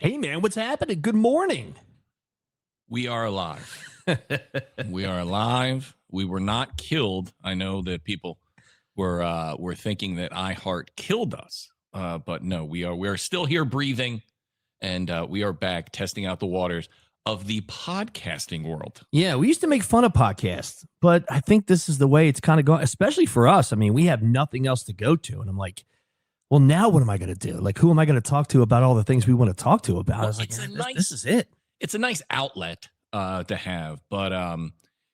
Hey, man, what's happening? Good morning. We are alive. We are alive. We were not killed. I know that people were thinking that iHeart killed us, but no, we are still here breathing, and we are back testing out the waters of the podcasting world. Yeah, we used to make fun of podcasts, but I think this is the way it's kind of going, especially for us. I mean, we have nothing else to go to. And I'm like, well, now what am I going to do? Like, who am I going to talk to about all the things we want to talk to about? Well, I was like, this is it. It's a nice outlet to have, but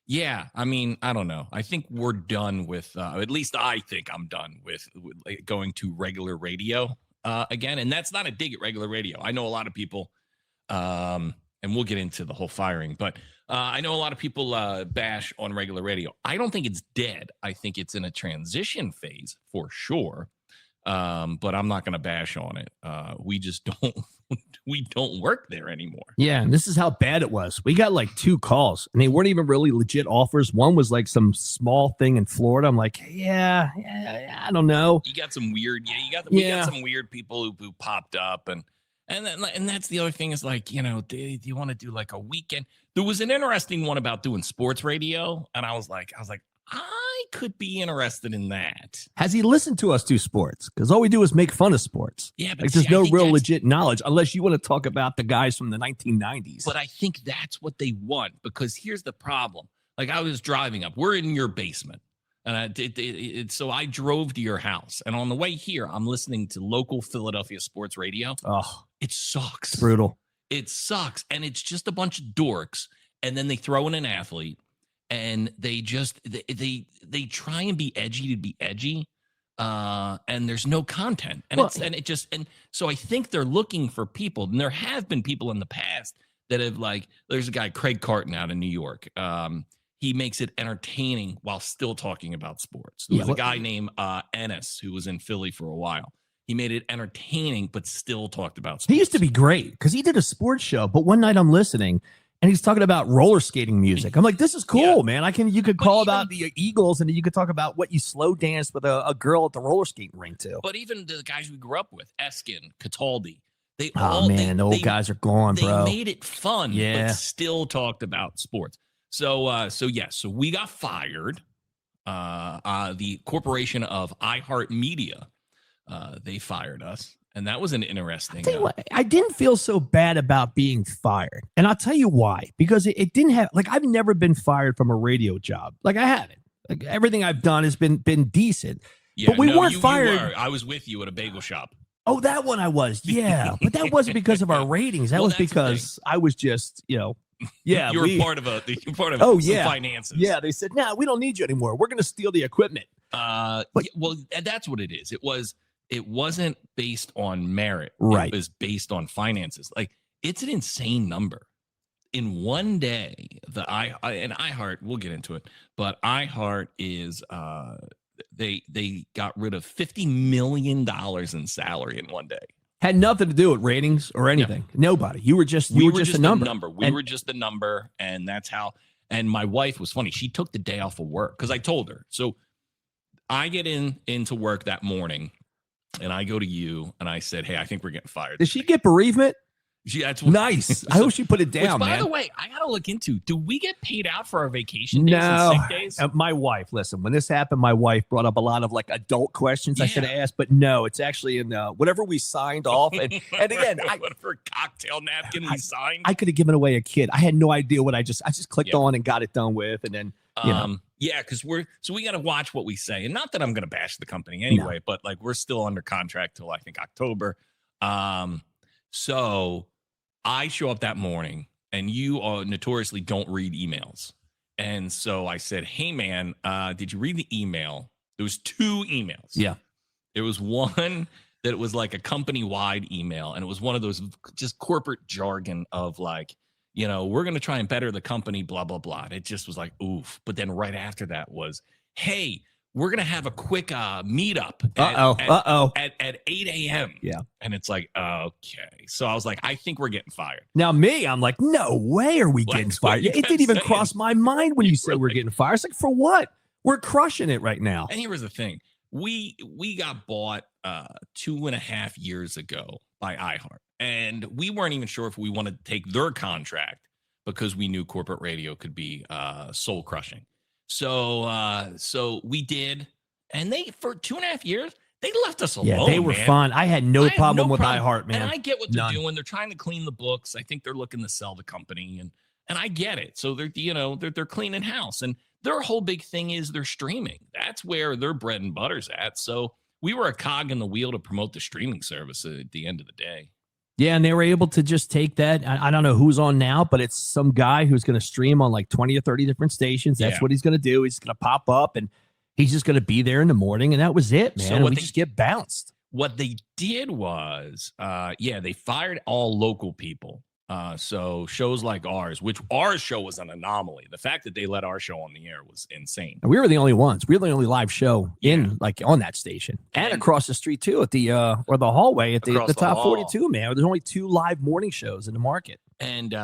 yeah, I mean, I don't know. I think we're done with. At least I think I'm done with like, going to regular radio again, and that's not a dig at regular radio. I know a lot of people, and we'll get into the whole firing, but I know a lot of people bash on regular radio. I don't think it's dead. I think it's in a transition phase for sure. But I'm not going to bash on it. We just don't, we don't work there anymore. Yeah, and this is how bad it was. We got like 2 calls, and they weren't even really legit offers. One was like some small thing in Florida. I'm like, yeah, I don't know. You got some weird, we got some weird people who popped up, and that's the other thing is like, you know, do you want to do like a weekend? There was an interesting one about doing sports radio, and I was like, I could be interested in that. Has he listened to us do sports? Because all we do is make fun of sports. Yeah, but like, there's no real legit knowledge unless you want to talk about the guys from the 1990s. But I think that's what they want, because here's the problem. Like, I was driving up. We're in your basement. And so I drove to your house. And on the way here, I'm listening to local Philadelphia sports radio. Oh, it sucks. It's brutal. It sucks. And it's just a bunch of dorks. And then they throw in an athlete. And they just they try and be edgy to be edgy, and there's no content, and so I think they're looking for people, and there have been people in the past that have, like, there's a guy Craig Carton out in New York. He makes it entertaining while still talking about sports. There was a guy named Ennis who was in Philly for a while. He made it entertaining but still talked about sports. He used to be great because he did a sports show, but one night I'm listening. And he's talking about roller skating music. I'm like, this is cool, man. You could call about the Eagles, and you could talk about what you slow danced with a girl at the roller skating ring too. But even the guys we grew up with, Eskin, Cataldi, the old guys are gone, bro. They made it fun, but still talked about sports. So we got fired. The corporation of iHeart Media, they fired us. And that was an interesting. I didn't feel so bad about being fired. And I'll tell you why. Because it didn't have, like, I've never been fired from a radio job. Like, I haven't. Like, everything I've done has been decent. Yeah, but we weren't fired. I was with you at a bagel shop. Oh, that one I was. Yeah. But that wasn't because of our ratings. That was because I was just, you were part of finances. Yeah. They said, no, we don't need you anymore. We're going to steal the equipment. That's what it is. It wasn't based on merit. Right. It was based on finances. Like, it's an insane number. In one day, and iHeart, we'll get into it, but iHeart is they got rid of $50 million in salary in one day. Had nothing to do with ratings or anything. Yeah. Nobody. You were just a number. We were just a number, and that's how. And my wife was funny. She took the day off of work because I told her. So I get into work that morning. And I go to you and I said, hey, I think we're getting fired. Did she get bereavement? Nice. I hope she put it down, man. By the way, I got to look into, do we get paid out for our vacation days and sick days? My wife, listen, when this happened, my wife brought up a lot of like adult questions I should have asked, but no, it's actually in whatever we signed off. And again, whatever cocktail napkin we signed. I could have given away a kid. I had no idea what I just clicked on and got it done with. And then, yeah, because we got to watch what we say. And not that I'm going to bash the company anyway, but like, we're still under contract till I think October. So I show up that morning, and you notoriously don't read emails. And so I said, hey, man, did you read the email? There was 2 emails. Yeah. There was one that was like a company-wide email, and it was one of those just corporate jargon of like, we're going to try and better the company, blah, blah, blah. And it just was like, oof. But then right after that was, hey, we're going to have a quick meetup at 8 a.m. Yeah. And it's like, okay. So I was like, I think we're getting fired. Now I'm like, no way are we getting fired. It didn't even cross my mind when you said we're getting fired. It's like, for what? We're crushing it right now. And here was the thing. We got bought 2.5 years ago by iHeart. And we weren't even sure if we wanted to take their contract because we knew corporate radio could be soul crushing. So we did. And they, for 2.5 years, they left us alone. Yeah, they were fun. I had no problem with iHeart, man. And I get what they're doing. They're trying to clean the books. I think they're looking to sell the company, and I get it. So they're cleaning house, and their whole big thing is they're streaming. That's where their bread and butter's at. So we were a cog in the wheel to promote the streaming service at the end of the day. Yeah, and they were able to just take that. I don't know who's on now, but it's some guy who's going to stream on like 20 or 30 different stations. That's what he's going to do. He's going to pop up, and he's just going to be there in the morning, and that was it, man. So and we just get bounced. What they did was, they fired all local people. So shows like ours, which our show was an anomaly. The fact that they let our show on the air was insane. And we were the only ones. We were the only live show on that station, and across the street too, at the the hallway at the top 42. Man, there's only 2 live morning shows in the market, and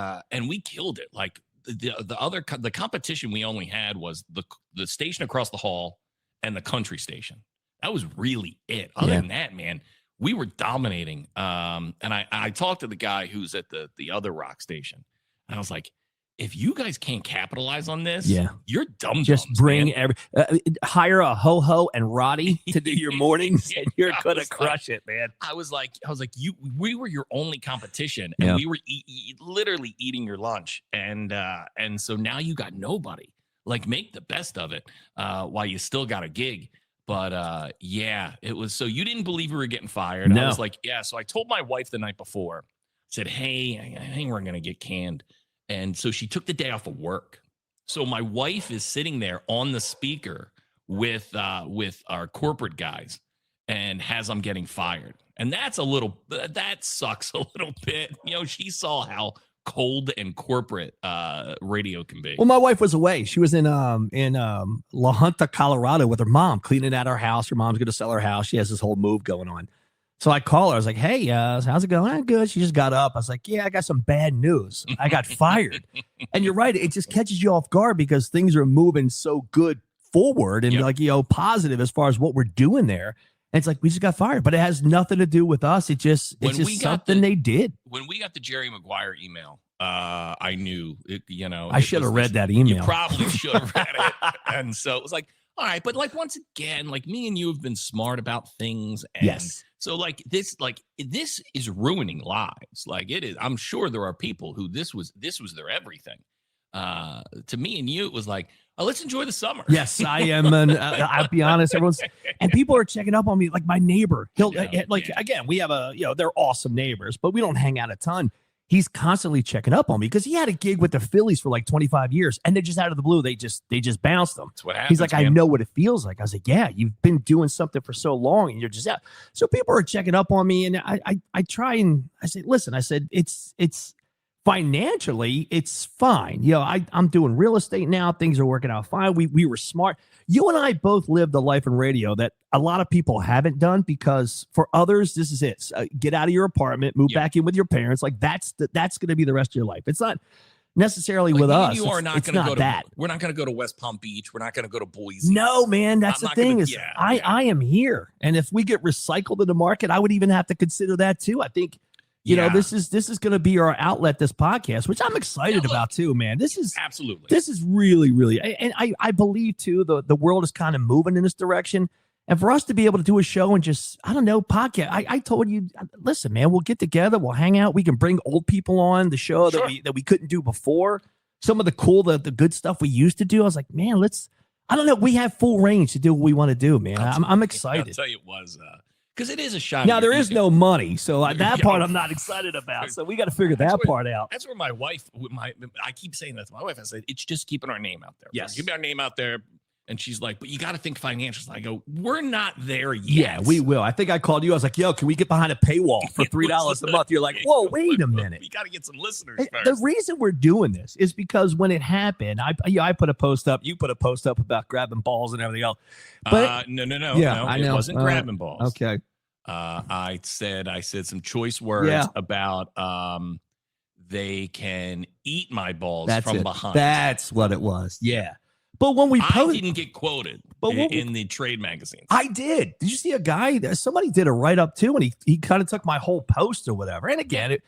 we killed it. Like the competition we only had was the station across the hall and the country station. That was really it. Other than that, man, we were dominating. And I talked to the guy who's at the other rock station, and I was like, if you guys can't capitalize on this, you're dumb. Just bring hire a Ho-Ho and Roddy to do your mornings, and you're gonna crush it, man. I was like, we were your only competition, and we were literally eating your lunch, and so now you got nobody. Like, make the best of it while you still got a gig. But it was. So you didn't believe we were getting fired. No. I was like, so I told my wife the night before, said, hey, I think we're going to get canned. And so she took the day off of work. So my wife is sitting there on the speaker with our corporate guys and has them getting fired. And that sucks a little bit. She saw how cold and corporate radio can be. Well, my wife was away. She was in La Junta, Colorado with her mom, cleaning out her house. Her mom's going to sell her house. She has this whole move going on. So I call her. I was like, hey, how's it going? Good. She just got up. I was like, I got some bad news. I got fired. And you're right. It just catches you off guard because things are moving so good forward and positive as far as what we're doing there. And it's like, we just got fired, but it has nothing to do with us. It's just something they did. When we got the Jerry Maguire email, I knew it, I should have read that email. You probably should have read it. And so it was like, all right, but like, once again, like, me and you have been smart about things. And so this is ruining lives. Like, it is. I'm sure there are people who this was their everything. To me and you, it was like, let's enjoy the summer. Yes, I am. I'll be honest. And people are checking up on me. Like my neighbor, again, we have they're awesome neighbors, but we don't hang out a ton. He's constantly checking up on me because he had a gig with the Phillies for like 25 years, and they just out of the blue, they just bounced them. That's what happens. He's like, man. I know what it feels like. I was like, yeah, you've been doing something for so long, and you're just out. So people are checking up on me, and I try and I say, listen, I said, it's financially, it's fine. I'm doing real estate now. Things are working out fine. We were smart. You and I both lived a life in radio that a lot of people haven't done because for others, this is it. Get out of your apartment, move back in with your parents. Like that's going to be the rest of your life. It's not necessarily with us. You are not going to go to We're not going to go to West Palm Beach. We're not going to go to Boise. No, man. That's the thing I am here. And if we get recycled in the market, I would even have to consider that too. I think this is going to be our outlet, this podcast, which I'm excited about too, man. This is really, really, and I believe too, the world is kind of moving in this direction. And for us to be able to do a show and just, I don't know, podcast. I told you, listen, man, we'll get together, we'll hang out. We can bring old people on the show that we couldn't do before. Some of the good stuff we used to do. I was like, man, I don't know. We have full range to do what we want to do, man. I'm excited. I'll tell you, it was, because it is a shot. Now, there is no money, so that part I'm not excited about. So we got to figure that part out. That's where my wife, I keep saying that to my wife. I said, it's just keeping our name out there. Yes. Keeping our name out there. And she's like, but you got to think financials. I go, we're not there yet. Yeah, we will. I think I called you. I was like, yo, can we get behind a paywall for $3 a month? You're like, whoa, wait a minute. We got to get some listeners first. The reason we're doing this is because when it happened, I put a post up. You put a post up about grabbing balls and everything else. But no. Yeah, I know. It wasn't grabbing balls. Okay. I said some choice words about they can eat my balls from behind. That's what it was. Yeah. But when we I didn't get quoted in the trade magazines. I did. Did you see a guy? Somebody did a write up too, and he kind of took my whole post or whatever. And again, it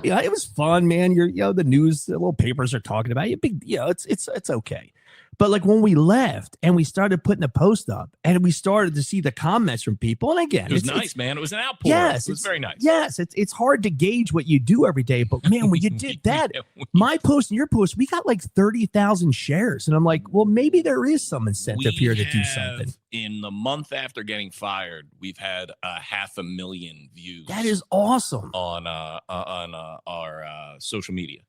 was fun, man. The news, the little papers are talking about you. It's okay. But like when we left and we started putting a post up and we started to see the comments from people, and again, it was nice, man. It was an outpour. Yes, it was very nice. Yes, it's hard to gauge what you do every day, but man, when you did that, my post and your post, we got like 30,000 shares, and I'm like, well, maybe there is some incentive here to do something. In the month after getting fired, we've had 500,000 views. That is awesome on our social media.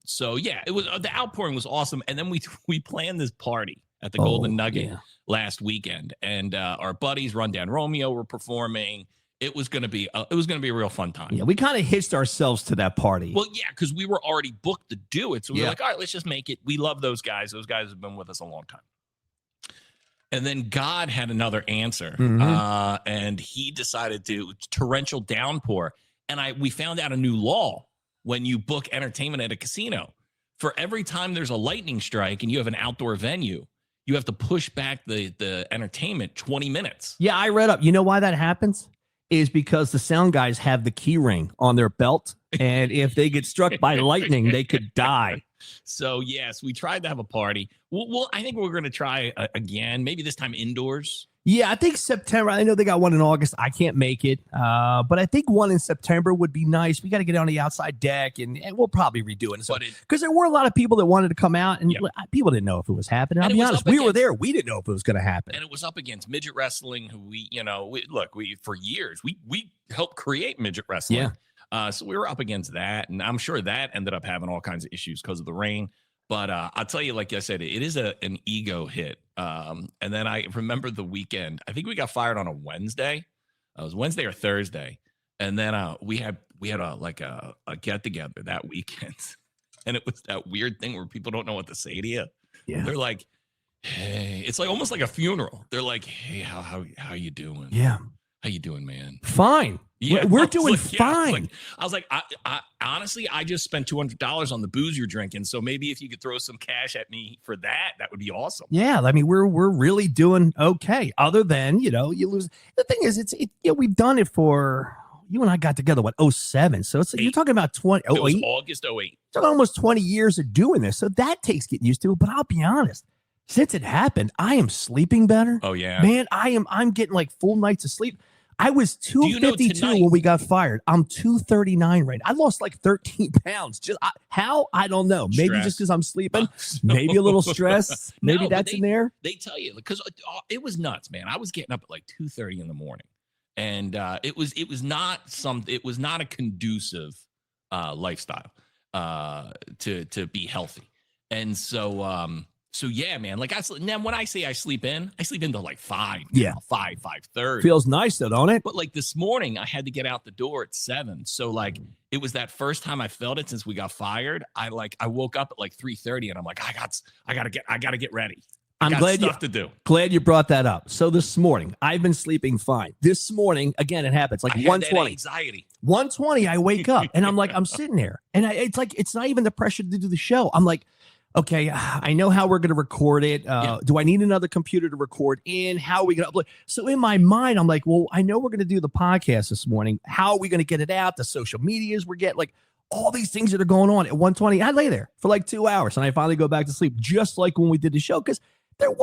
So yeah, it was the outpouring was awesome, and then we planned this party at the Golden Nugget last weekend, and our buddies Rundown Romeo were performing. It was gonna be a real fun time. Yeah, we kind of hitched ourselves to that party. Well, yeah, because we were already booked to do it, so we were like, all right, let's just make it. We love those guys. Those guys have been with us a long time. And then God had another answer, and he decided to torrential downpour, and we found out a new law. When you book entertainment at a casino, for every time there's a lightning strike and you have an outdoor venue, you have to push back the entertainment 20 minutes. Yeah, I read up. You know why that happens? Is because the sound guys have the key ring on their belt, and if they get struck by lightning, they could die. So yes, we tried to have a party. I think we're going to try again, maybe this time indoors. Yeah, I think September. I know they got one in August. I can't make it, but I think one in September would be nice. We got to get on the outside deck, and we'll probably redo it. Because there were a lot of people that wanted to come out, and people didn't know if it was happening. I'll be honest, we were there. We didn't know if it was going to happen. And it was up against midget wrestling, who we for years, we helped create midget wrestling. Yeah. So we were up against that, and I'm sure that ended up having all kinds of issues because of the rain. But I'll tell you, like I said, it is an ego hit. And then I remember the weekend. I think we got fired on a Wednesday. It was Wednesday or Thursday. And then we had a get together that weekend. And it was that weird thing where people don't know what to say to you. Yeah. They're like, hey, it's like almost like a funeral. They're like, hey, how you doing? Yeah. How you doing, man? Fine. Yeah, we're doing fine. I was like, I honestly, I just spent $200 on the booze you're drinking. So maybe if you could throw some cash at me for that, that would be awesome. Yeah, I mean, we're really doing okay. Other than you lose. The thing is, we've done it for you and I got together 07. So it's you're talking about 20. It was August 08. It's almost 20 years of doing this. So that takes getting used to. But I'll be honest. Since it happened, I am sleeping better. Oh yeah, man, I'm getting like full nights of sleep. I was 252 when we got fired. I'm 239 right now. I lost like 13 pounds. How? I don't know. Maybe just because I'm sleeping. Maybe a little stress. Maybe that's in there. They tell you because it was nuts, man. I was getting up at like 2:30 in the morning, and it was not a conducive lifestyle to be healthy, and so. So yeah, man. Like now, when I say I sleep into like 5. Yeah, 5:30. Feels nice though, don't it? But like this morning, I had to get out the door at 7. So like it was that first time I felt it since we got fired. I woke up at like 3:30, and I'm like, I gotta get ready. I'm glad glad you brought that up. So this morning, I've been sleeping fine. This morning, again, it happens like 1:20. Anxiety. 1:20. I wake up and I'm like, I'm sitting there, and it's like it's not even the pressure to do the show. I'm like, okay, I know how we're going to record it. Do I need another computer to record in? How are we going to upload? So in my mind, I'm like, well, I know we're going to do the podcast this morning. How are we going to get it out? The social medias we're getting, like all these things that are going on at 1:20. I lay there for like 2 hours, and I finally go back to sleep, just like when we did the show. Because it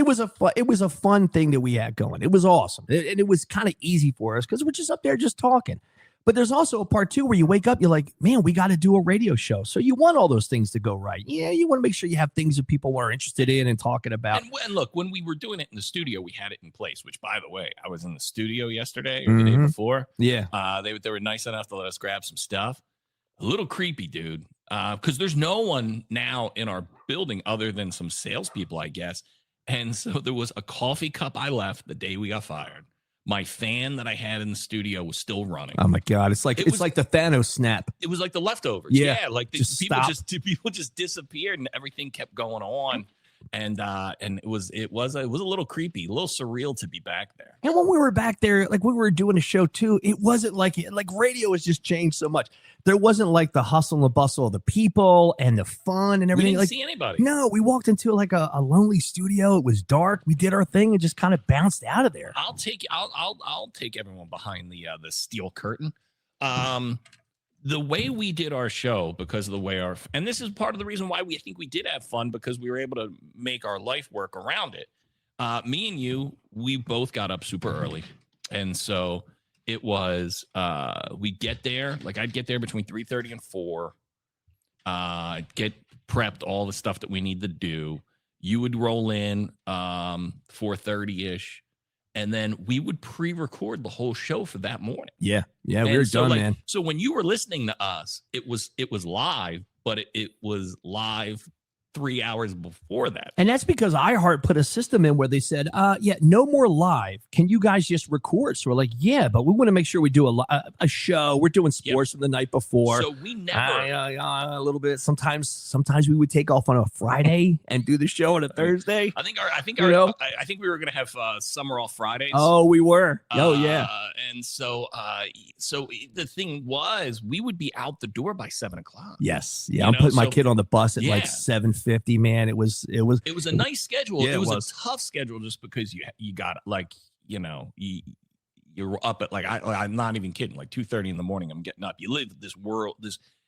was a fun thing that we had going. It was awesome. And it was kind of easy for us because we're just up there just talking. But there's also a part 2 where you wake up, you're like, man, we got to do a radio show. So you want all those things to go right. Yeah, you want to make sure you have things that people are interested in and talking about. And look, when we were doing it in the studio, we had it in place, which, by the way, I was in the studio yesterday or the day before. Yeah. They were nice enough to let us grab some stuff. A little creepy, dude, because there's no one now in our building other than some salespeople, I guess. And so there was a coffee cup I left the day we got fired. My fan that I had in the studio was still running. Oh my God. It's like the Thanos snap. It was like the leftovers. Yeah. Like people just disappeared and everything kept going on. And it was a little creepy, a little surreal to be back there. And when we were back there, like when we were doing a show too, it wasn't like radio has just changed so much. There wasn't like the hustle and the bustle of the people and the fun and everything. We didn't like, see anybody. No, we walked into like a lonely studio. It was dark. We did our thing and just kind of bounced out of there. I'll take everyone behind the steel curtain. The way we did our show, because of the way and this is part of the reason why I think we did have fun, because we were able to make our life work around it. Me and you, we both got up super early. And so it was, we get there, like I'd get there between 3:30 and 4, get prepped, all the stuff that we need to do. You would roll in 4:30-ish. And then we would pre-record the whole show for that morning. Yeah, we were done, man. So when you were listening to us, it was live, but it was live 3 hours before that. And that's because iHeart put a system in where they said, no more live. Can you guys just record? So we're like, yeah, but we want to make sure we do a show. We're doing sports from the night before. So we never a little bit. Sometimes we would take off on a Friday and do the show on a Thursday. I think we were gonna have summer off Fridays. Oh, we were. Yeah. And so the thing was, we would be out the door by 7 o'clock. Yes. Yeah. I'm putting my kid on the bus at like 7:50, man. It was a nice schedule. Yeah, it was a tough schedule just because you got like, you're up at like, I'm not even kidding, like 2:30 in the morning. I'm getting up. You live this world.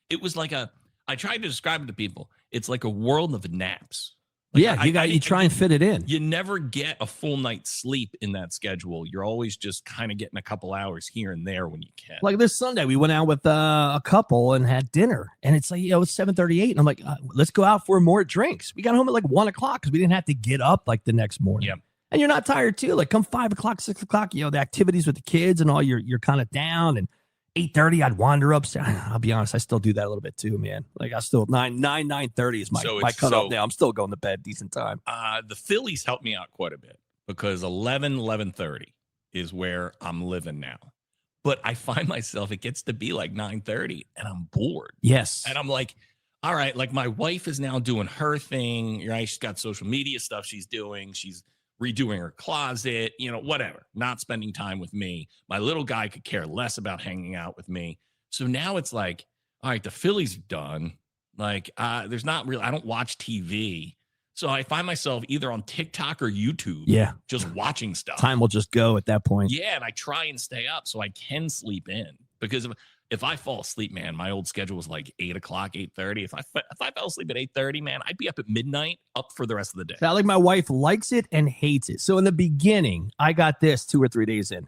It was like I tried to describe it to people. It's like a world of naps. Like you try and fit it in. You never get a full night's sleep in that schedule. You're always just kind of getting a couple hours here and there when you can. Like this Sunday, we went out with a couple and had dinner, and it's like, it's 7:38, and I'm like, let's go out for more drinks. We got home at like 1 o'clock because we didn't have to get up like the next morning. Yeah. And you're not tired too. Like come 5 o'clock, 6 o'clock, the activities with the kids and all, you're kind of down. And 8:30, I'd wander upstairs. I'll be honest, I still do that a little bit too, man. Like I still 9:30 is my cutoff now. I'm still going to bed decent time. The Phillies helped me out quite a bit because 11:30 is where I'm living now. But I find myself, it gets to be like 9:30 and I'm bored. Yes. And I'm like, all right, like my wife is now doing her thing, right? She's got social media stuff she's doing. She's redoing her closet, whatever, not spending time with me. My little guy could care less about hanging out with me. So now it's like, all right, the Phillies are done. Like, there's not really, I don't watch TV. So I find myself either on TikTok or YouTube. Yeah. Just watching stuff. Time will just go at that point. Yeah. And I try and stay up so I can sleep in, because if I fall asleep, man, my old schedule was like 8 o'clock, 8:30. If I fell asleep at 8:30, man, I'd be up at midnight, up for the rest of the day. So like my wife likes it and hates it. So in the beginning, I got this 2 or 3 days in.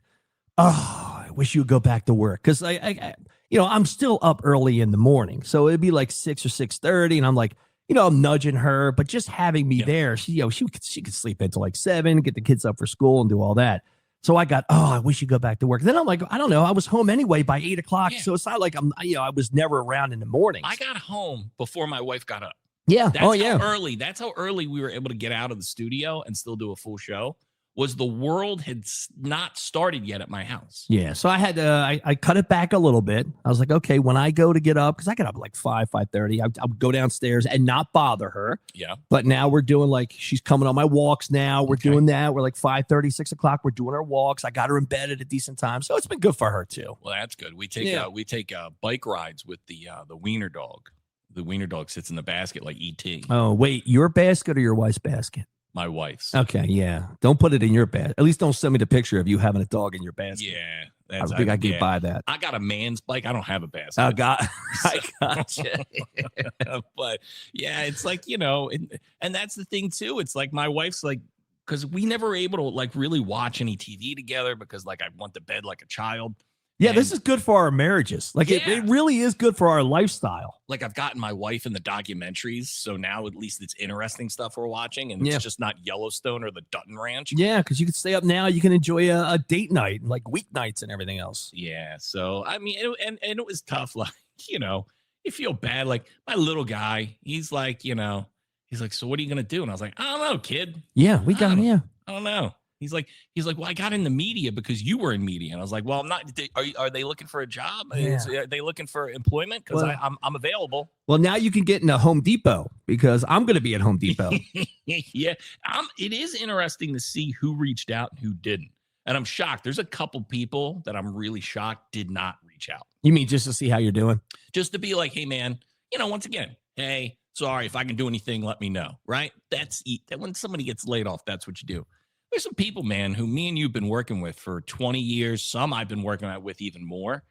Oh, I wish you would go back to work. Because I'm still up early in the morning. So it'd be like 6 or 6:30. And I'm like, I'm nudging her, but just having me there, she could sleep until like 7, get the kids up for school and do all that. So I got, I wish you go back to work. Then I'm like, I don't know. I was home anyway by 8 o'clock. Yeah. So it's not like I was never around in the mornings. I got home before my wife got up. Yeah. That's how early we were able to get out of the studio and still do a full show. Was the world had not started yet at my house. Yeah. So I had to, I cut it back a little bit. I was like, okay, when I go to get up, because I get up like 5:30, I would go downstairs and not bother her. Yeah. But now we're doing like, she's coming on my walks now. We're doing that. We're like 5:30, 6 o'clock. We're doing our walks. I got her in bed at a decent time. So it's been good for her too. Well, that's good. We take bike rides with the wiener dog. The wiener dog sits in the basket like E.T. Oh, wait, your basket or your wife's basket? My wife's. Okay, yeah. Don't put it in your basket. At least don't send me the picture of you having a dog in your basket. Yeah. I think I could buy that. I got a man's bike. I don't have a basket. I gotcha. But yeah, it's like, and that's the thing too. It's like my wife's like, because we never were able to like really watch any TV together because like I went to bed like a child. Yeah, this is good for our marriages. Like it really is good for our lifestyle. Like I've gotten my wife in the documentaries, so now at least it's interesting stuff we're watching, and it's just not Yellowstone or the Dutton Ranch. Yeah, because you can stay up now. You can enjoy a date night, like weeknights and everything else. Yeah, so I mean, and it was tough. Like you feel bad. Like my little guy, he's like, so what are you gonna do? And I was like, I don't know, kid. Yeah, we got him. Yeah, I don't know. He's like, well, I got in the media because you were in media. And I was like, well, I'm not. Are they looking for a job? Yeah. Are they looking for employment? Because I'm available. Well, now you can get into Home Depot because I'm going to be at Home Depot. Yeah. It is interesting to see who reached out and who didn't. And I'm shocked. There's a couple people that I'm really shocked did not reach out. You mean just to see how you're doing? Just to be like, hey, man, once again, hey, sorry, if I can do anything, let me know. Right. That when somebody gets laid off, that's what you do. There's some people, man, who me and you've been working with for 20 years. Some I've been working with even more.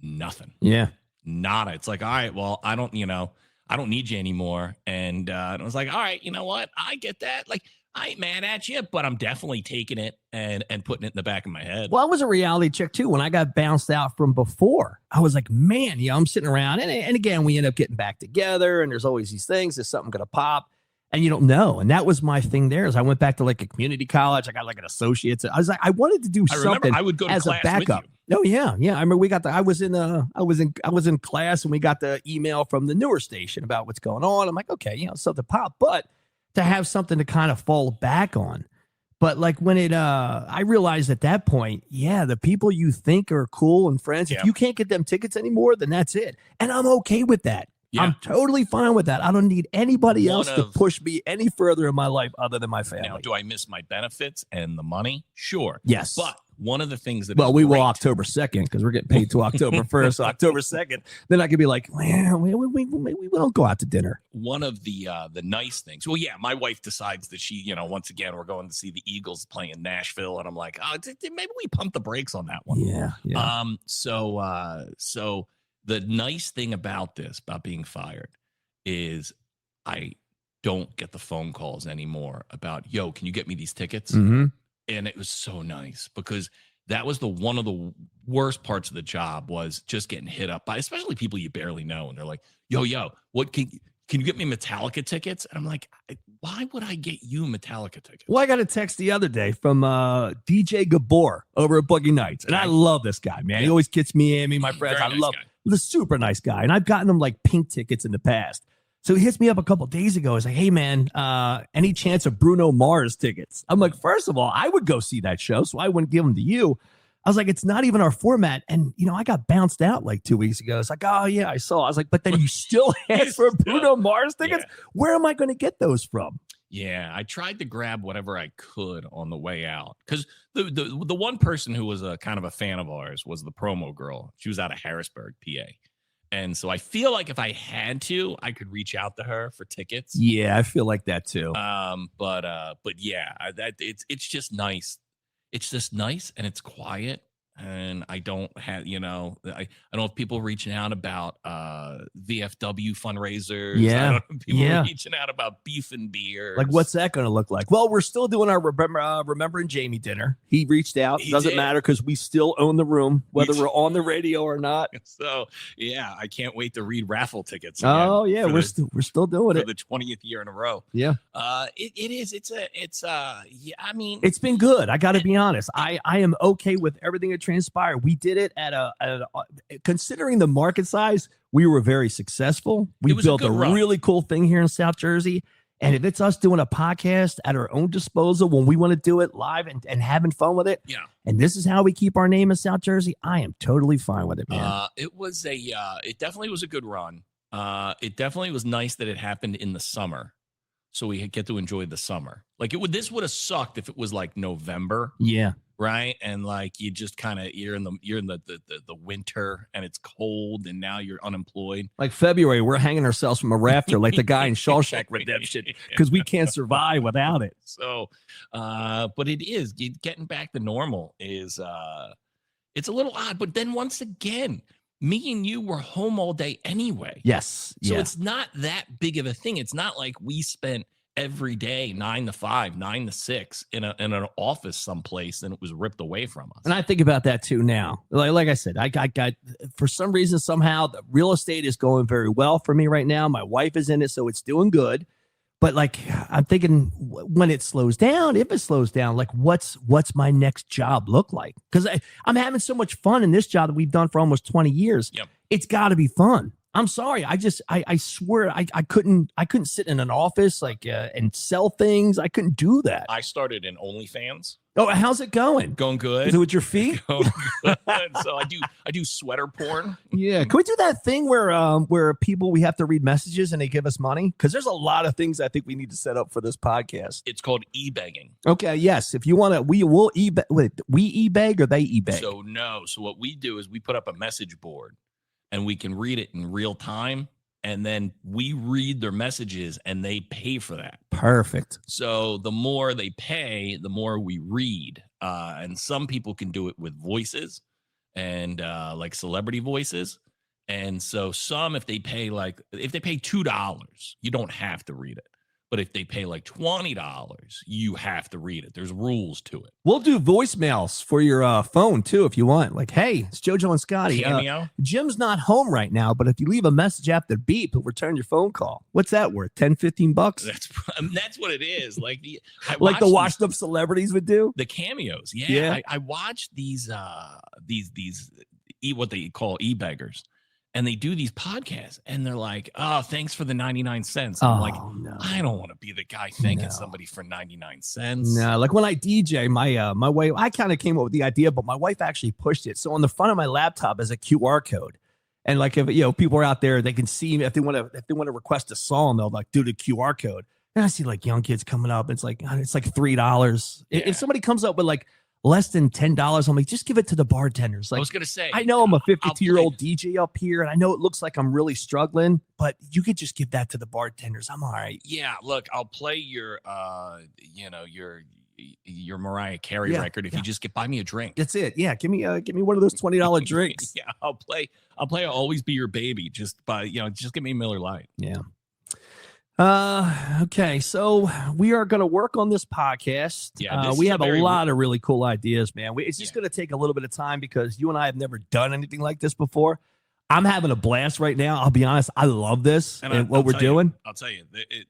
Nothing. Yeah. Nada. It's like, all right, well, I don't need you anymore. And I was like, all right, you know what? I get that. Like, I ain't mad at you, but I'm definitely taking it and putting it in the back of my head. Well, I was a reality check too. When I got bounced out from before, I was like, man, I'm sitting around. And again, we end up getting back together and there's always these things. Is something going to pop? And you don't know. And that was my thing there is I went back to like a community college. I got like an associate's. I was like, I wanted to do something I would go to as a backup. Oh yeah. Yeah. I remember I was in class and we got the email from the newer station about what's going on. I'm like, okay, something pop, but to have something to kind of fall back on. But like when I realized at that point, the people you think are cool and friends, if you can't get them tickets anymore, then that's it. And I'm okay with that. Yeah. I'm totally fine with that. I don't need anybody else to push me any further in my life other than my family. Now, do I miss my benefits and the money? Sure. Yes. But one of the things that we will October 2nd because we're getting paid to October 1st. So October 2nd, then I could be like, well, we don't go out to dinner. One of the nice things. Well, yeah, my wife decides that she, once again, we're going to see the Eagles playing in Nashville. And I'm like, oh, maybe we pump the brakes on that one. Yeah. So the nice thing about being fired is I don't get the phone calls anymore about, yo, can you get me these tickets? Mm-hmm. And it was so nice because that was one of the worst parts of the job was just getting hit up by especially people you barely know. And they're like, yo, what can you get me Metallica tickets? And I'm like, why would I get you Metallica tickets? Well, I got a text the other day from DJ Gabor over at Boogie Nights. And I love this guy, man. He always gets me in, my friends. I love him. He's a super nice guy. And I've gotten him like pink tickets in the past. So he hits me up a couple days ago. He's like, hey, man, any chance of Bruno Mars tickets? I'm like, first of all, I would go see that show, so I wouldn't give them to you. I was like, it's not even our format. And, I got bounced out like 2 weeks ago. It's like, oh, yeah, I saw. I was like, but then you still asked for Bruno Mars tickets? Yeah. Where am I going to get those from? Yeah, I tried to grab whatever I could on the way out because the one person who was a kind of a fan of ours was the promo girl. She was out of Harrisburg, PA. And so I feel like if I had to, I could reach out to her for tickets. Yeah, I feel like that too. But yeah, it's just nice. It's just nice and it's quiet. And I don't have, I don't have people reaching out about VFW fundraisers. Yeah. I don't have people reaching out about beef and beer. Like, what's that going to look like? Well, we're still doing our Remembering Jamie dinner. He reached out. Doesn't matter because we still own the room, whether we're on the radio or not. So, yeah, I can't wait to read raffle tickets. Oh, yeah, we're still doing it for the 20th year in a row. Yeah. It is. I mean, it's been good. I got to be honest. I am okay with everything that transpired. We did it at considering the market size, we were very successful. We built a really cool thing here in South Jersey. And if it's us doing a podcast at our own disposal when we want to do it live and having fun with it, and this is how we keep our name in South Jersey, I am totally fine with it, man. It definitely was a good run. It definitely was nice that it happened in the summer, so we get to enjoy the summer. Like this would have sucked if it was like November. Yeah. Right. And like you just kind of you're in the winter and it's cold and now you're unemployed. Like February, we're hanging ourselves from a rafter like the guy in Shawshank Redemption because we can't survive without it. So but it is getting back to normal is it's a little odd. But then once again, me and you were home all day anyway. Yes. So it's not that big of a thing. It's not like we spent every day 9 to 5, 9 to 6 in an office someplace and it was ripped away from us. And I think about that too now. Like I said, I got for some reason somehow the real estate is going very well for me right now. My wife is in it, so it's doing good. But like I'm thinking when it slows down, if it slows down, like what's my next job look like? Because I'm having so much fun in this job that we've done for almost 20 years. Yep. It's got to be fun. I'm sorry. I swear I couldn't sit in an office and sell things. I couldn't do that. I started in OnlyFans. Oh, how's it going? Going good. Is it with your feet? Going good. So I do sweater porn. Yeah. Can we do that thing where we have to read messages and they give us money? Because there's a lot of things I think we need to set up for this podcast. It's called e-begging. Okay. Yes. If you want to, we will e-beg. Wait, we e-beg or they e-beg? So what we do is we put up a message board and we can read it in real time. And then we read their messages and they pay for that. Perfect. So the more they pay, the more we read. And some people can do it with voices and like celebrity voices. And so if they pay $2, you don't have to read it. But if they pay like $20, you have to read it. There's rules to it. We'll do voicemails for your phone too if you want. Like, hey, it's JoJo and Scotty. Cameo. Jim's not home right now, but if you leave a message after beep, he'll return your phone call. What's that worth? 10, 15 bucks? That's what it is. Like the washed up celebrities would do. The cameos. Yeah. I watched these what they call e-beggars. And they do these podcasts and they're like, oh, thanks for the 99 cents. I'm like, no. I don't want to be the guy thanking somebody for 99 cents. No, like when I DJ, my wife, I kind of came up with the idea, but my wife actually pushed it. So on the front of my laptop is a QR code. And like if people are out there, they can see if they want to request a song, they'll like do the QR code. And I see like young kids coming up. It's like $3. Yeah. If somebody comes up with like less than $10, I'm like, just give it to the bartenders. Like, I was gonna say, I know I'm a 52-year-old DJ up here, and I know it looks like I'm really struggling, but you could just give that to the bartenders. I'm all right. Yeah, look, I'll play your Mariah Carey record if you just buy me a drink. That's it. Yeah, give me one of those $20 drinks. Yeah, I'll play Always Be Your Baby. Just give me Miller Lite. Yeah. Okay, so we are going to work on this podcast. Yeah, we have a lot of really cool ideas, man. It's just going to take a little bit of time because you and I have never done anything like this before. I'm having a blast right now. I'll be honest. I love this and what we're doing. I'll tell you,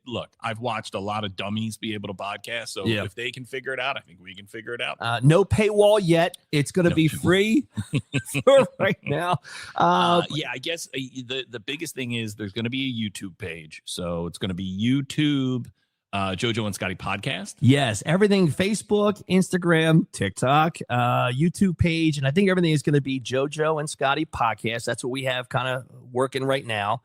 look, I've watched a lot of dummies be able to podcast. So if they can figure it out, I think we can figure it out. No paywall yet. It's going to be free for right now. I guess the biggest thing is there's going to be a YouTube page. So it's going to be YouTube. JoJo and Scotty podcast. Yes, everything Facebook, Instagram, TikTok, YouTube page, and I think everything is going to be JoJo and Scotty podcast. That's what we have kind of working right now.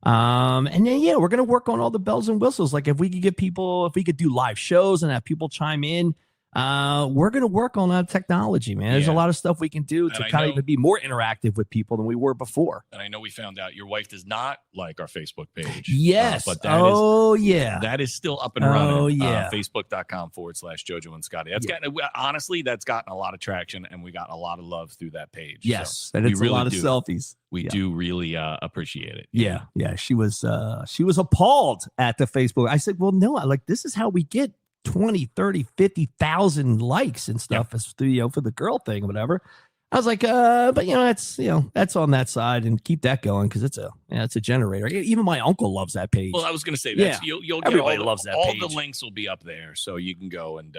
And then we're going to work on all the bells and whistles. Like if we could do live shows and have people chime in. We're going to work on that technology, man. There's a lot of stuff we can do to kind of even be more interactive with people than we were before. And I know we found out your wife does not like our Facebook page. Yes. But that is still up and running. Oh, yeah. Facebook.com/JoJo and Scotty. That's gotten a lot of traction and we got a lot of love through that page. Yes. So and it's a lot of selfies. We do really appreciate it. Yeah. Yeah. She was appalled at the Facebook. I said, well, no, this is how we get 20, 30, 50,000 likes and stuff as for the girl thing or whatever. I was like, but that's on that side and keep that going because it's a generator. Even my uncle loves that page. Well, I was going to say that you'll get everybody loves that page. All the links will be up there, so you can go and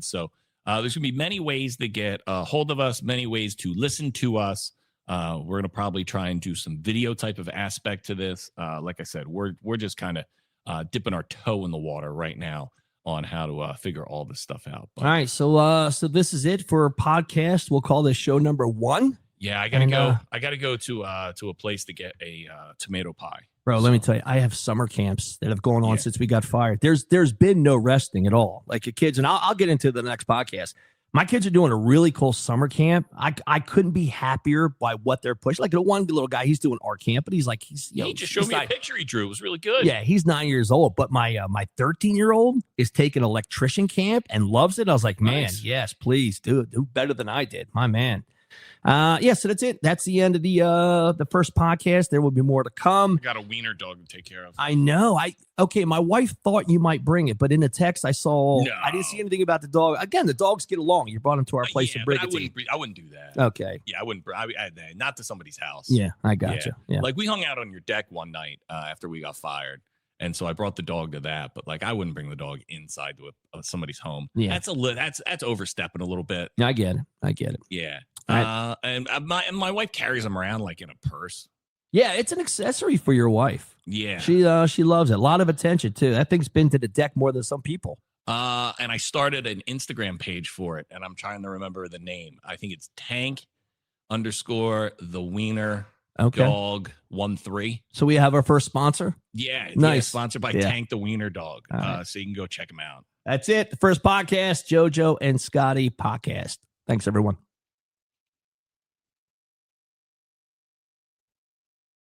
so there's going to be many ways to get a hold of us, many ways to listen to us. We're going to probably try and do some video type of aspect to this. Like I said, we're just kind of dipping our toe in the water right now on how to figure all this stuff out. All right, so this is it for podcast. We'll call this show number 1. Yeah, I gotta go to a place to get a tomato pie. Bro, let me tell you, I have summer camps that have gone on since we got fired. There's been no resting at all. Like the kids, and I'll get into the next podcast. My kids are doing a really cool summer camp. I couldn't be happier by what they're pushing. Like the one little guy, he's doing art camp, but he just showed me a picture he drew. It was really good. Yeah, he's 9 years old. But my 13-year-old is taking electrician camp and loves it. I was like, man, yes, please do better than I did, my man. So that's it. That's the end of the first podcast. There will be more to come. I got a wiener dog to take care of. I know. My wife thought you might bring it, but in the text I saw, I didn't see anything about the dog. Again, the dogs get along. You brought him to our place to bring it. I wouldn't do that. Okay. Yeah, I wouldn't. Not to somebody's house. Yeah, I gotcha. Yeah. Like we hung out on your deck one night after we got fired. And so I brought the dog to that, but like I wouldn't bring the dog inside to somebody's home. Yeah, that's overstepping a little bit. I get it. Yeah, right. And my wife carries him around like in a purse. Yeah, it's an accessory for your wife. Yeah. She loves it. A lot of attention too. That thing's been to the deck more than some people. And I started an Instagram page for it, and I'm trying to remember the name. I think it's Tank_the Wiener Dog 13. So we have our first sponsor. Yeah, Nice. Sponsored by Tank the Wiener Dog. Right. So you can go check them out. That's it. The first podcast, JoJo and Scotty podcast. Thanks, everyone.